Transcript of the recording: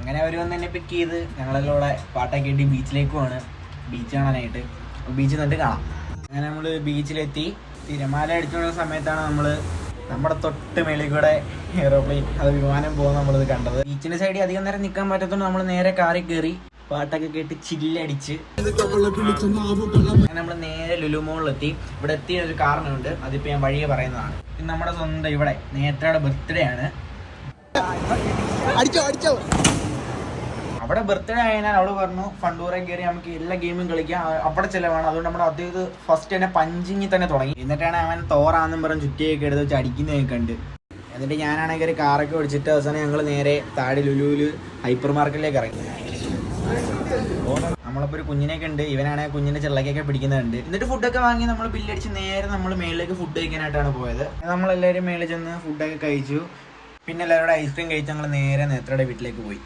അങ്ങനെ അവർ വന്ന് എന്നെ പിക്ക് ചെയ്ത് ഞങ്ങളെല്ലാം കൂടെ പാട്ടൊക്കെ ഇട്ട് ബീച്ചിലേക്ക് പോവാണ്, ബീച്ച് കാണാനായിട്ട്. ബീച്ചിൽ നിന്നിട്ട് കാണാം. അങ്ങനെ നമ്മൾ ബീച്ചിലെത്തി. തിരമാല അടിച്ചുകൊണ്ട സമയത്താണ് നമ്മുടെ തൊട്ട് മേളിൽ കൂടെ എയറോപ്ലെയിൻ, അത് വിമാനം പോകുന്ന നമ്മളിത് കണ്ടത്. ബീച്ചിന്റെ സൈഡിൽ അധികം നേരം നിൽക്കാൻ പറ്റത്തോണ്ട് നമ്മൾ നേരെ കാറിൽ കയറി പാട്ടൊക്കെ കേട്ട് ചില്ലടിച്ച് അങ്ങനെ നമ്മൾ നേരെ ലുലു മോളിലെത്തി. ഇവിടെ എത്തിയ ഒരു കാരണമുണ്ട്, അതിപ്പോൾ ഞാൻ വഴിയെ പറയുന്നതാണ്. ഇത് നമ്മുടെ സ്വന്തം ഇവിടെ നേത്രയുടെ ബർത്ത്ഡേ ആണ്. അവിടെ ബർത്ത്ഡേ ആയതിനാൽ അവള് പറഞ്ഞു ഫണ്ടൂറെ കയറി നമുക്ക് എല്ലാ ഗെയിമും കളിക്കാം, അവിടെ ചിലവാണ്. അതുകൊണ്ട് നമ്മുടെ അദ്ദേഹം ഫസ്റ്റ് തന്നെ പഞ്ചിങ്ങിൽ തന്നെ തുടങ്ങി. എന്നിട്ടാണ് അവൻ തോറാന്നും പറഞ്ഞ് ചുറ്റിയൊക്കെ എടുത്ത് വെച്ച് അടിക്കുന്നതൊക്കെ ഉണ്ട്. എന്നിട്ട് ഞാനാണെങ്കിൽ കാറൊക്കെ ഓടിച്ചിട്ട് അവസാനം ഞങ്ങൾ നേരെ താഴെ ലുലുവിൽ ഹൈപ്പർ മാർക്കറ്റിലേക്ക് ഇറങ്ങി. നമ്മളിപ്പോൾ ഒരു കുഞ്ഞിനെയൊക്കെ ഉണ്ട്, ഇവനാണെങ്കിൽ കുഞ്ഞിൻ്റെ ചെള്ളക്കൊക്കെ പിടിക്കുന്നുണ്ട്. എന്നിട്ട് ഫുഡൊക്കെ വാങ്ങി നമ്മൾ ബില്ലടിച്ച് നേരെ നമ്മൾ മേളിലേക്ക് ഫുഡ് കഴിക്കാനായിട്ടാണ് പോയത്. നമ്മളെല്ലാവരും മേളിൽ ചെന്ന് ഫുഡൊക്കെ കഴിച്ചു. പിന്നെ എല്ലാവരും ഐസ്ക്രീം കഴിച്ച് ഞങ്ങൾ നേരെ നേത്രയുടെ വീട്ടിലേക്ക് പോയി.